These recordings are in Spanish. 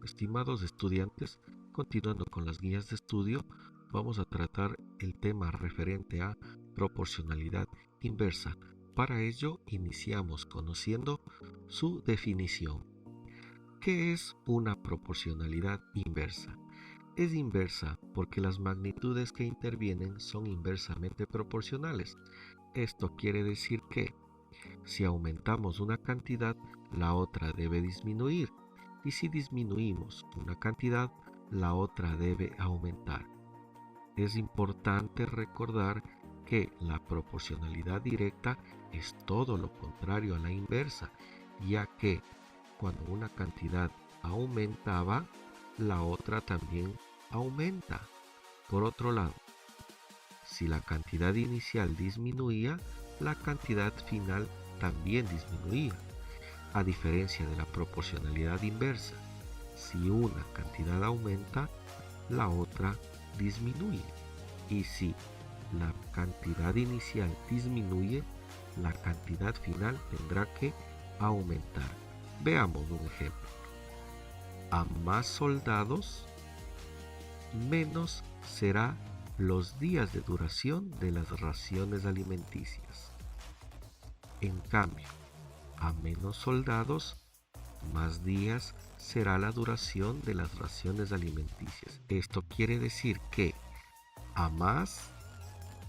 Estimados estudiantes, continuando con las guías de estudio, vamos a tratar el tema referente a proporcionalidad inversa. Para ello, iniciamos conociendo su definición. ¿Qué es una proporcionalidad inversa? Es inversa porque las magnitudes que intervienen son inversamente proporcionales. Esto quiere decir que si aumentamos una cantidad, la otra debe disminuir, y si disminuimos una cantidad, la otra debe aumentar. Es importante recordar que la proporcionalidad directa es todo lo contrario a la inversa, ya que cuando una cantidad aumentaba, la otra también aumenta. Por otro lado, si la cantidad inicial disminuía, la cantidad final también disminuía. A diferencia de la proporcionalidad inversa, si una cantidad aumenta, la otra disminuye. Y si la cantidad inicial disminuye, la cantidad final tendrá que aumentar. Veamos un ejemplo. A más soldados, menos será los días de duración de las raciones alimenticias. En cambio, a menos soldados, más días será la duración de las raciones alimenticias. Esto quiere decir que a más,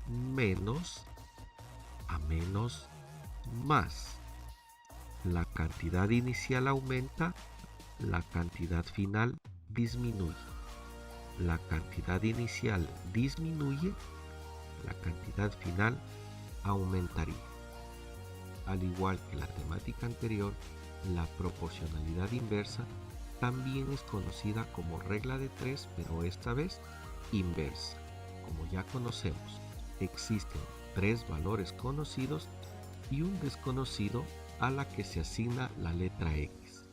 menos, a menos, más. La cantidad inicial aumenta, la cantidad final disminuye. La cantidad inicial disminuye, la cantidad final aumentaría. Al igual que la temática anterior, la proporcionalidad inversa también es conocida como regla de 3, pero esta vez inversa. Como ya conocemos, existen 3 valores conocidos y un desconocido a la que se asigna la letra X.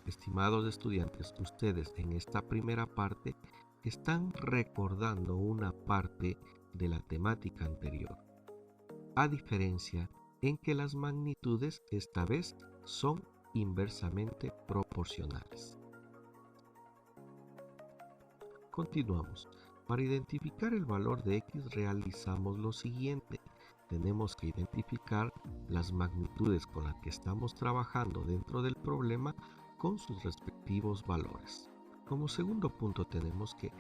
Estimados estudiantes, ustedes en esta primera parte están recordando una parte de la temática anterior, a diferencia en que las magnitudes esta vez son inversamente proporcionales. Continuamos. Para identificar el valor de X realizamos lo siguiente. Tenemos que identificar las magnitudes con las que estamos trabajando dentro del problema con sus respectivos valores. Como segundo punto tenemos que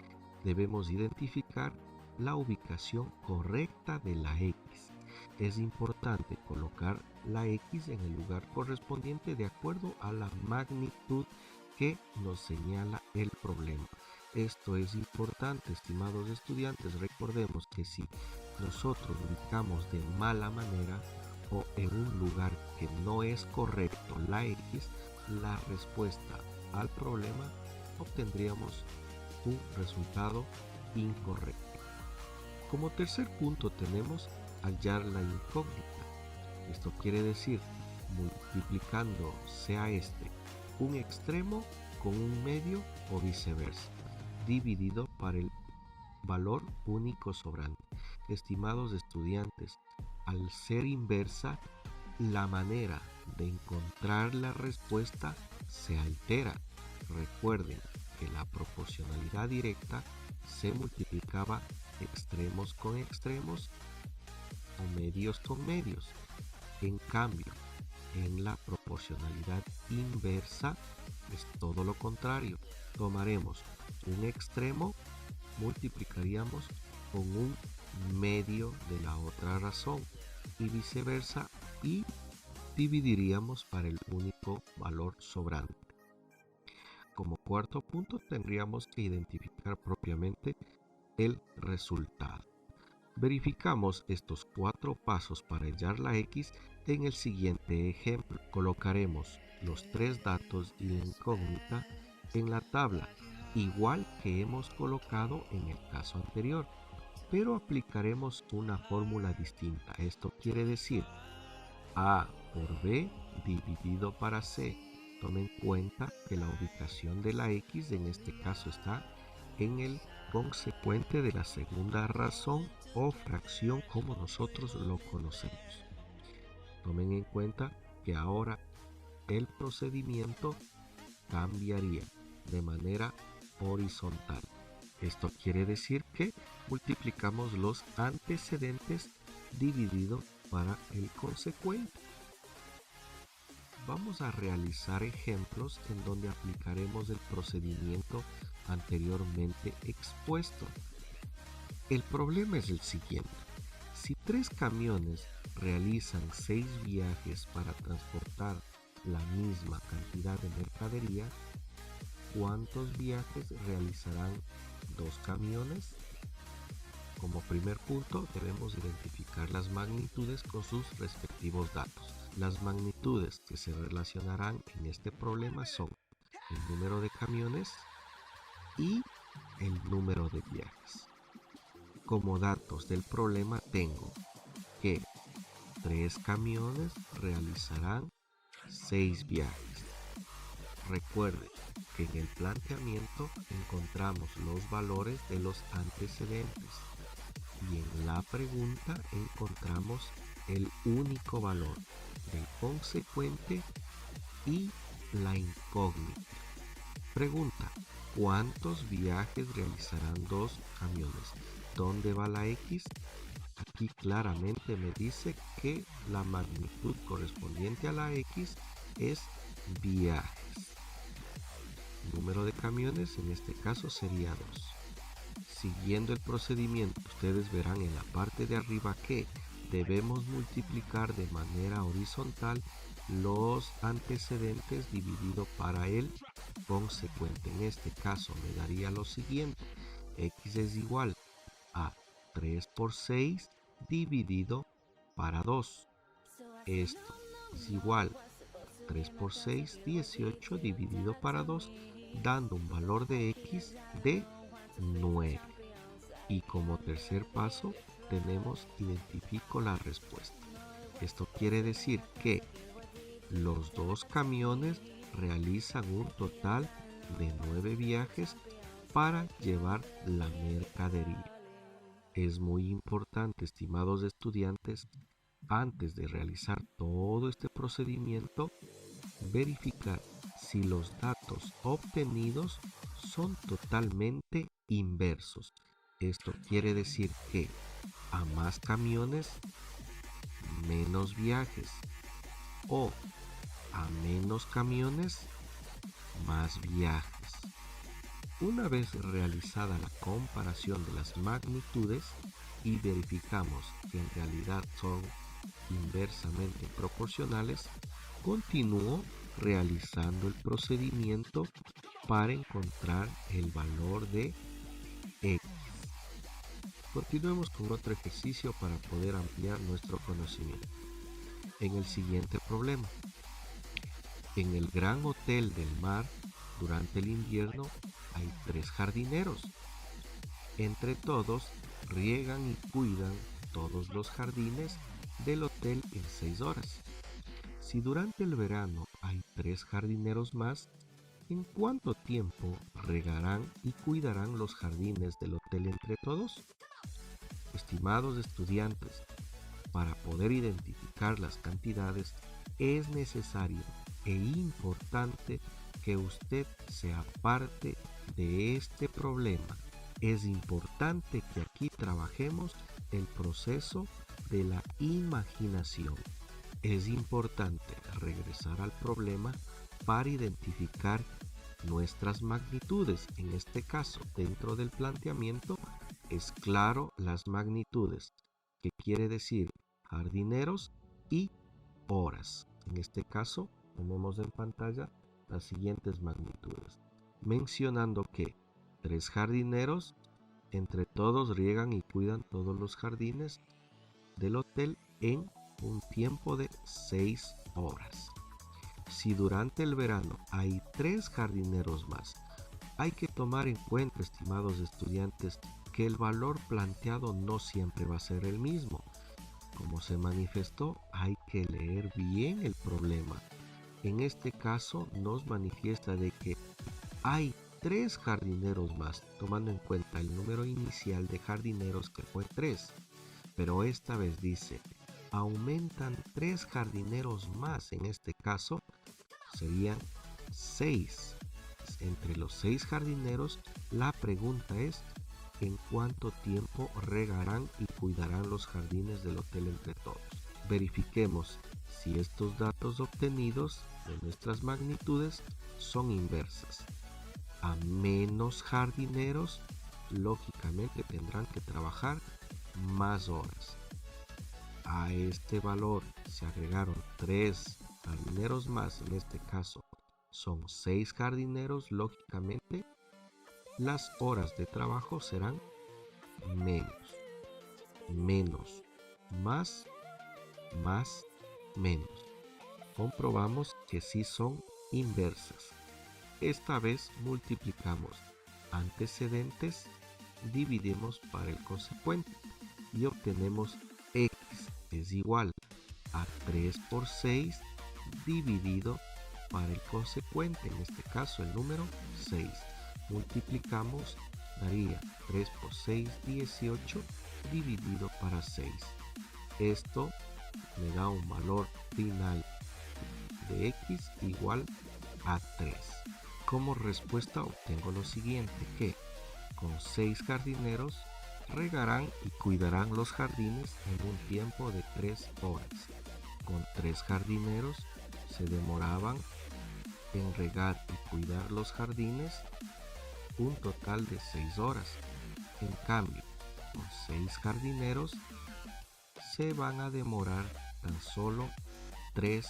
debemos identificar la ubicación correcta de la X. Es importante colocar la X en el lugar correspondiente de acuerdo a la magnitud que nos señala el problema. Esto es importante, estimados estudiantes. Recordemos que si nosotros ubicamos de mala manera o en un lugar que no es correcto la X, la respuesta al problema obtendríamos un resultado incorrecto. Como tercer punto tenemos hallar la incógnita. Esto quiere decir multiplicando sea este un extremo con un medio o viceversa, dividido para el valor único sobrante. Estimados estudiantes, al ser inversa, la manera de encontrar la respuesta se altera. Recuerden que la proporcionalidad directa se multiplicaba extremos con extremos o medios con medios. En cambio, en la proporcionalidad inversa es todo lo contrario. Tomaremos un extremo, multiplicaríamos con un medio de la otra razón y viceversa, y dividiríamos para el único valor sobrante. Como cuarto punto tendríamos que identificar propiamente el resultado. Verificamos estos 4 pasos para hallar la X en el siguiente ejemplo. Colocaremos los 3 datos y la incógnita en la tabla, igual que hemos colocado en el caso anterior, pero aplicaremos una fórmula distinta. Esto quiere decir A por B dividido para C. Tomen en cuenta que la ubicación de la X en este caso está en el consecuente de la segunda razón o fracción como nosotros lo conocemos. Tomen en cuenta que ahora el procedimiento cambiaría. de manera horizontal. Esto quiere decir que multiplicamos los antecedentes dividido para el consecuente. Vamos a realizar ejemplos en donde aplicaremos el procedimiento anteriormente expuesto. El problema es el siguiente. Si 3 camiones realizan 6 viajes para transportar la misma cantidad de mercadería, ¿cuántos viajes realizarán 2 camiones? Como primer punto, debemos identificar las magnitudes con sus respectivos datos. Las magnitudes que se relacionarán en este problema son el número de camiones y el número de viajes. Como datos del problema tengo que 3 camiones realizarán 6 viajes. Recuerde que en el planteamiento encontramos los valores de los antecedentes y en la pregunta encontramos el único valor del consecuente y la incógnita. Pregunta: ¿cuántos viajes realizarán 2 camiones? ¿Dónde va la X? Aquí claramente me dice que la magnitud correspondiente a la X es viajes. Número de camiones en este caso sería 2. Siguiendo el procedimiento, ustedes verán en la parte de arriba que debemos multiplicar de manera horizontal los antecedentes dividido para el consecuente. En este caso me daría lo siguiente: X es igual a 3 por 6 dividido para 2. Esto es igual a 3 por 6, 18 dividido para 2, dando un valor de X de 9. Y como tercer paso tenemos identifico la respuesta. Esto quiere decir que los 2 camiones realizan un total de 9 viajes para llevar la mercadería. Es muy importante, estimados estudiantes, antes de realizar todo este procedimiento, verificar si los datos obtenidos son totalmente inversos. Esto quiere decir que a más camiones, menos viajes, o a menos camiones, más viajes. Una vez realizada la comparación de las magnitudes y verificamos que en realidad son inversamente proporcionales, continúo realizando el procedimiento para encontrar el valor de X. Continuemos con otro ejercicio para poder ampliar nuestro conocimiento. En el siguiente problema, en el Gran Hotel del Mar, durante el invierno, hay 3 jardineros. Entre todos, riegan y cuidan todos los jardines del hotel en 6 horas. Si durante el verano hay 3 jardineros más, ¿en cuánto tiempo regarán y cuidarán los jardines del hotel entre todos? Estimados estudiantes, para poder identificar las cantidades es necesario e importante que usted sea parte de este problema. Es importante que aquí trabajemos el proceso de la imaginación. Es importante regresar al problema para identificar nuestras magnitudes. En este caso, dentro del planteamiento, es claro las magnitudes, que quiere decir jardineros y horas. En este caso, tenemos en pantalla las siguientes magnitudes, mencionando que 3 jardineros entre todos riegan y cuidan todos los jardines del hotel en un tiempo de 6 horas. Si durante el verano hay 3 jardineros más, hay que tomar en cuenta, estimados estudiantes, que el valor planteado no siempre va a ser el mismo. Como se manifestó, hay que leer bien el problema. En este caso nos manifiesta de que hay 3 jardineros más, tomando en cuenta el número inicial de jardineros que fue 3. Pero esta vez dice, aumentan 3 jardineros más, en este caso serían 6. entre los 6 jardineros, la pregunta es: ¿en cuánto tiempo regarán y cuidarán los jardines del hotel entre todos? Verifiquemos si estos datos obtenidos de nuestras magnitudes son inversas. A menos jardineros, lógicamente tendrán que trabajar más horas. A este valor se agregaron 3 jardineros más, en este caso son 6 jardineros, lógicamente las horas de trabajo serán menos, menos, más, menos. Comprobamos que sí son inversas. Esta vez multiplicamos antecedentes, dividimos para el consecuente y obtenemos x es igual a 3 por 6 dividido para el consecuente, en este caso el número 6. Multiplicamos, daría 3 por 6, 18 dividido para 6. Esto me da un valor final de x igual a 3. Como respuesta obtengo lo siguiente, que con 6 jardineros regarán y cuidarán los jardines en un tiempo de 3 horas. Con 3 jardineros se demoraban en regar y cuidar los jardines un total de 6 horas. En cambio, con 6 jardineros se van a demorar tan solo 3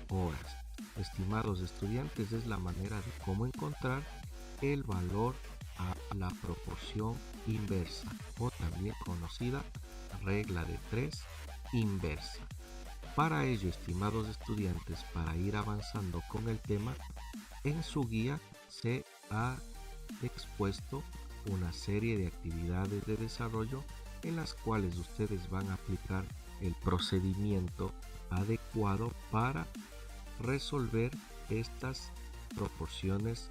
horas. Estimados estudiantes, es la manera de cómo encontrar el valor a la proporción inversa, o también conocida regla de 3 inversa. Para ello, estimados estudiantes, para ir avanzando con el tema, en su guía se ha expuesto una serie de actividades de desarrollo en las cuales ustedes van a aplicar el procedimiento adecuado para resolver estas proporciones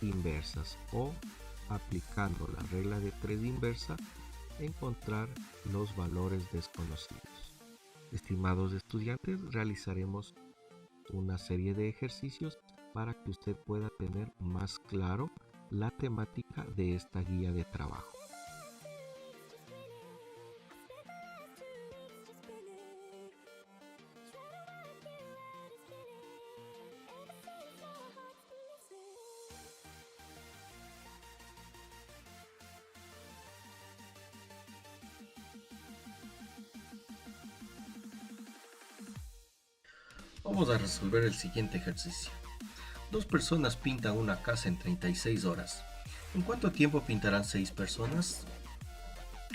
inversas, o aplicando la regla de 3 inversa, encontrar los valores desconocidos. Estimados estudiantes, realizaremos una serie de ejercicios para que usted pueda tener más claro la temática de esta guía de trabajo. Vamos a resolver el siguiente ejercicio. 2 personas pintan una casa en 36 horas. ¿En cuánto tiempo pintarán 6 personas?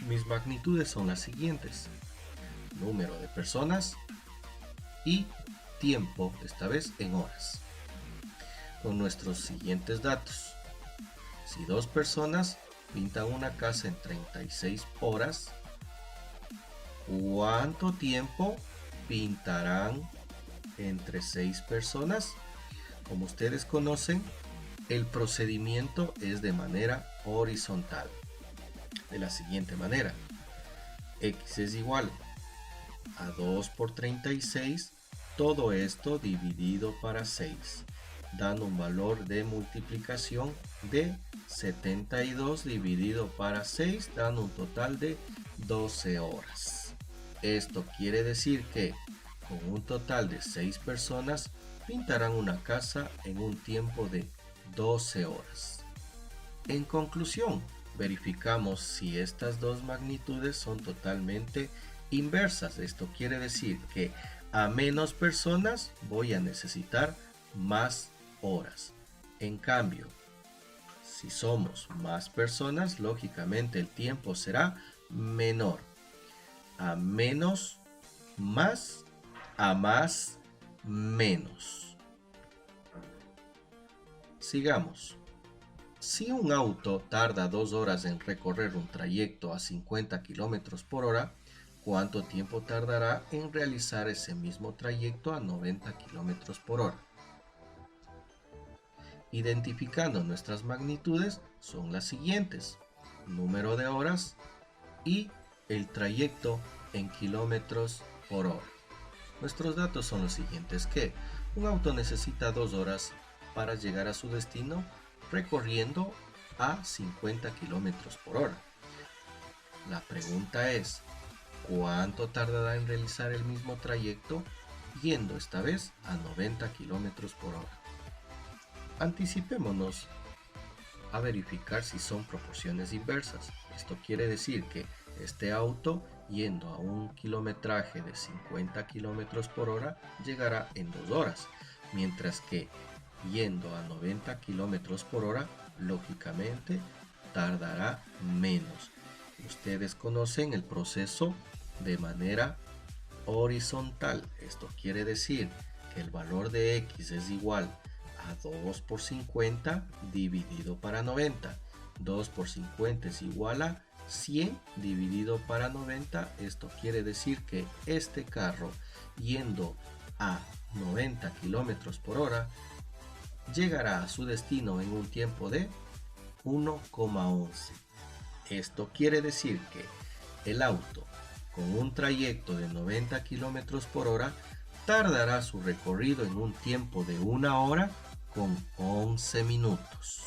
Mis magnitudes son las siguientes: número de personas y tiempo, esta vez en horas. Con nuestros siguientes datos: si 2 personas pintan una casa en 36 horas, ¿cuánto tiempo pintarán entre 6 personas? Como ustedes conocen, el procedimiento es de manera horizontal. De la siguiente manera: x es igual a 2 por 36, todo esto dividido para 6, dando un valor de multiplicación de 72 dividido para 6, dando un total de 12 horas. Esto quiere decir que con un total de 6 personas pintarán una casa en un tiempo de 12 horas. En conclusión, verificamos si estas dos magnitudes son totalmente inversas. Esto quiere decir que a menos personas voy a necesitar más horas. En cambio, si somos más personas, lógicamente el tiempo será menor. A menos, más; a más, menos. Sigamos. Si un auto tarda 2 horas en recorrer un trayecto a 50 km por hora, ¿cuánto tiempo tardará en realizar ese mismo trayecto a 90 km por hora? Identificando nuestras magnitudes son las siguientes: número de horas y el trayecto en kilómetros por hora. Nuestros datos son los siguientes: que un auto necesita 2 horas para llegar a su destino recorriendo a 50 kilómetros por hora. La pregunta es, ¿cuánto tardará en realizar el mismo trayecto yendo esta vez a 90 kilómetros por hora? Anticipémonos a verificar si son proporciones inversas. Esto quiere decir que este auto, yendo a un kilometraje de 50 kilómetros por hora, llegará en 2 horas, mientras que yendo a 90 kilómetros por hora, lógicamente tardará menos. Ustedes conocen el proceso de manera horizontal. Esto quiere decir que el valor de x es igual a 2 por 50 dividido para 90. 2 por 50 es igual a 100 dividido para 90. Esto quiere decir que este carro, yendo a 90 kilómetros por hora, llegará a su destino en un tiempo de 1,11. Esto quiere decir que el auto, con un trayecto de 90 kilómetros por hora, tardará su recorrido en un tiempo de 1 hora con 11 minutos.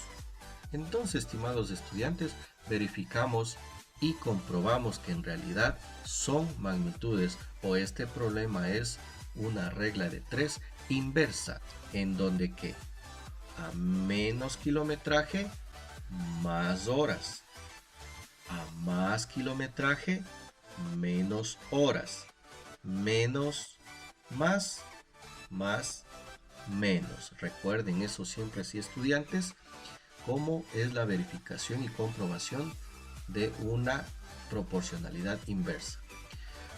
Entonces, estimados estudiantes, verificamos y comprobamos que en realidad son magnitudes, o este problema es una regla de 3 inversa, en donde que a menos kilometraje, más horas. A más kilometraje, menos horas. Menos, más, menos. Recuerden eso siempre así, estudiantes, cómo es la verificación y comprobación de una proporcionalidad inversa.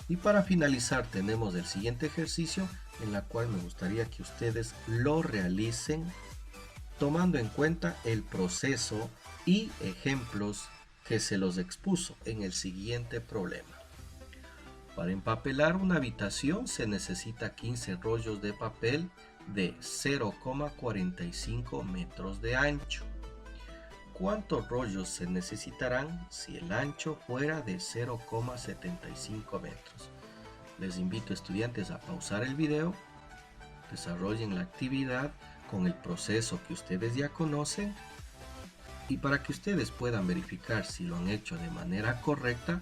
Y para finalizar tenemos el siguiente ejercicio, en la cual me gustaría que ustedes lo realicen tomando en cuenta el proceso y ejemplos que se los expuso en el siguiente problema. Para empapelar una habitación se necesita 15 rollos de papel de 0,45 metros de ancho. ¿Cuántos rollos se necesitarán si el ancho fuera de 0,75 metros? Les invito, estudiantes, a pausar el video, desarrollen la actividad con el proceso que ustedes ya conocen, y para que ustedes puedan verificar si lo han hecho de manera correcta,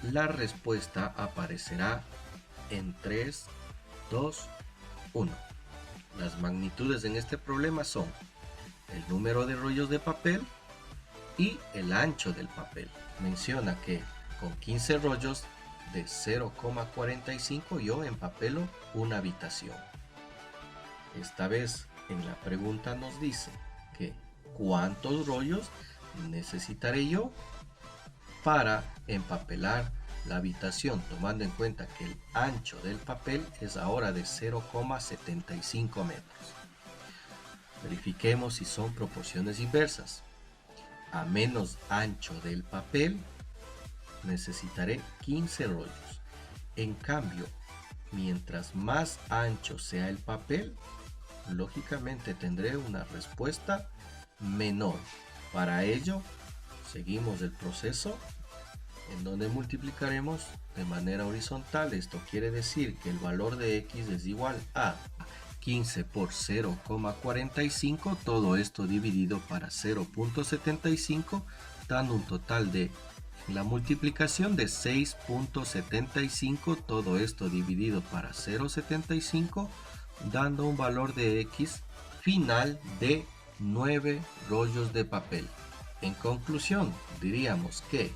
la respuesta aparecerá en 3, 2, 1. Las magnitudes en este problema son el número de rollos de papel y el ancho del papel. Menciona que con 15 rollos de 0,45 yo empapelo una habitación. Esta vez en la pregunta nos dice que ¿cuántos rollos necesitaré yo para empapelar la habitación? Tomando en cuenta que el ancho del papel es ahora de 0,75 metros. Verifiquemos si son proporciones inversas. A menos ancho del papel necesitaré 15 rollos. En cambio, mientras más ancho sea el papel, lógicamente tendré una respuesta menor. Para ello, seguimos el proceso en donde multiplicaremos de manera horizontal. Esto quiere decir que el valor de x es igual a 15 por 0,45, todo esto dividido para 0,75, dando un total de la multiplicación de 6,75, todo esto dividido para 0,75, dando un valor de x final de 9 rollos de papel. En conclusión, diríamos que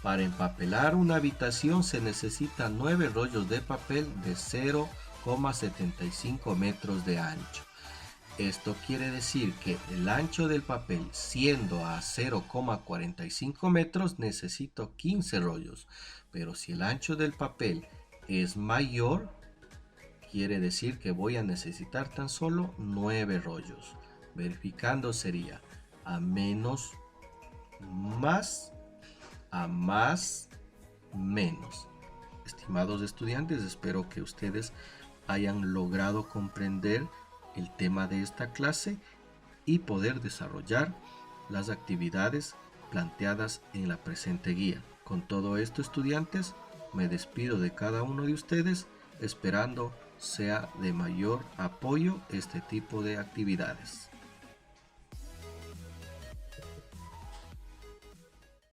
para empapelar una habitación se necesitan 9 rollos de papel de 0,75 metros de ancho. Esto quiere decir que el ancho del papel, siendo a 0,45 metros, necesito 15 rollos. Pero si el ancho del papel es mayor, quiere decir que voy a necesitar tan solo 9 rollos. Verificando sería a menos, más, a más, menos. Estimados estudiantes, espero que ustedes hayan logrado comprender el tema de esta clase y poder desarrollar las actividades planteadas en la presente guía. Con todo esto, estudiantes, me despido de cada uno de ustedes, esperando sea de mayor apoyo este tipo de actividades.